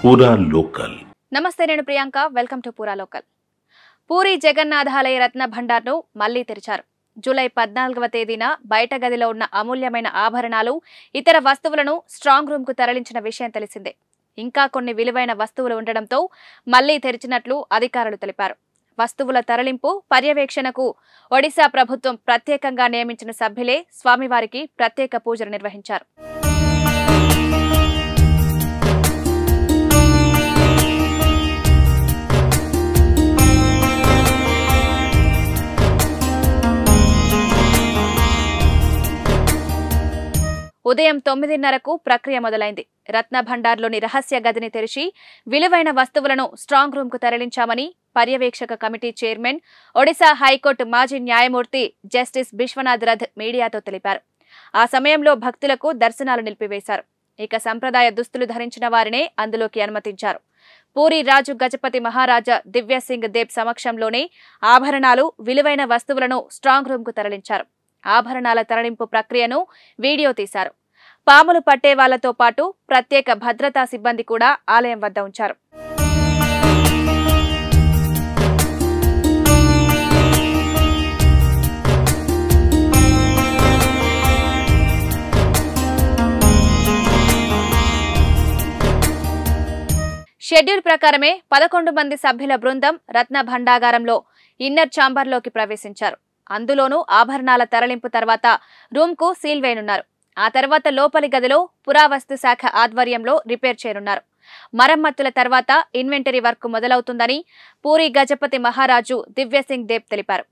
పూరా లోకల్. నమస్తే, నేను ప్రియాంక. వెల్కమ్ టు పూరా లోకల్. పూరి జగన్నాథాలయ రత్న భండార్ను మళ్లీ తెరిచారు. జూలై 14వ తేదీన బయట గదిలో ఉన్న అమూల్యమైన ఆభరణాలు, ఇతర వస్తువులను స్ట్రాంగ్ రూమ్ కు తరలించిన విషయం తెలిసిందే. ఇంకా కొన్ని విలువైన వస్తువులు ఉండడంతో మళ్లీ తెరిచినట్లు అధికారులు తెలిపారు. వస్తువుల తరలింపు పర్యవేక్షణకు ఒడిశా ప్రభుత్వం ప్రత్యేకంగా నియమించిన సభ్యులే స్వామివారికి ప్రత్యేక పూజలు నిర్వహించారు. ఉదయం 9:30కు ప్రక్రియ మొదలైంది. రత్న భండార్లోని రహస్య గదిని తెరిచి విలువైన వస్తువులను స్ట్రాంగ్ రూమ్ కు తరలించామని పర్యవేక్షక కమిటీ చైర్మన్, ఒడిశా హైకోర్టు మాజీ న్యాయమూర్తి జస్టిస్ బిశ్వనాథ్ రథ్ మీడియాతో తెలిపారు. ఆ సమయంలో భక్తులకు దర్శనాలు నిలిపివేశారు. ఇక సంప్రదాయ దుస్తులు ధరించిన వారినే అందులోకి అనుమతించారు. పూరి రాజు గజపతి మహారాజా దివ్యసింగ్ దేబ్ సమక్షంలోనే ఆభరణాలు, విలువైన వస్తువులను స్ట్రాంగ్ రూమ్ కు తరలించారు. ఆభరణాల తరలింపు ప్రక్రియను వీడియో తీశారు. పాములు పట్టే వాళ్లతో పాటు ప్రత్యేక భద్రతా సిబ్బంది కూడా ఆలయం వద్ద ఉంచారు. షెడ్యూల్ ప్రకారమే 11 మంది సభ్యుల బృందం రత్న భండాగారంలో ఇన్నర్ ఛాంబర్లోకి ప్రవేశించారు. అందులోనూ ఆభరణాల తరలింపు తర్వాత రూమ్ కు సీల్ వేయనున్నారు. ఆ తర్వాత లోపలి గదిలో పురావస్తు శాఖ ఆధ్వర్యంలో రిపేర్ చేయనున్నారు. మరమ్మతుల తర్వాత ఇన్వెంటరీ వర్క్ మొదలవుతుందని పూరి గజపతి మహారాజు దివ్యసింగ్ దేబ్ తెలిపారు.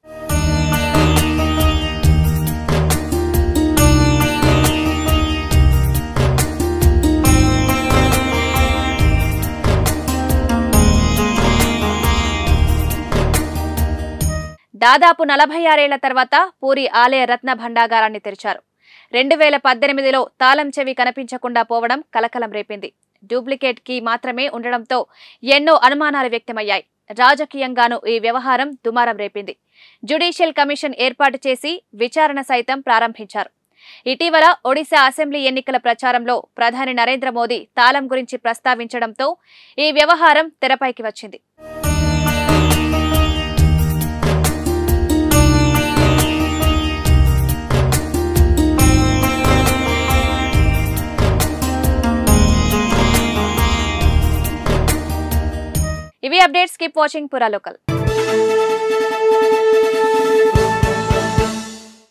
దాదాపు 46 ఏళ్ల తర్వాత పూరి ఆలయ రత్న భండాగారాన్ని తెరిచారు. 2018లో తాళం చెవి కనిపించకుండా పోవడం కలకలం రేపింది. డూప్లికేట్ కీ మాత్రమే ఉండడంతో ఎన్నో అనుమానాలు వ్యక్తమయ్యాయి. రాజకీయంగానూ ఈ వ్యవహారం దుమారం రేపింది. జ్యుడిషియల్ కమిషన్ ఏర్పాటు చేసి విచారణ సైతం ప్రారంభించారు. ఇటీవల ఒడిశా అసెంబ్లీ ఎన్నికల ప్రచారంలో ప్రధాని నరేంద్ర మోదీ తాళం గురించి ప్రస్తావించడంతో ఈ వ్యవహారం తెరపైకి వచ్చింది. ఇవి అప్డేట్స్. కీప్ వాచింగ్ పూరా లోకల్.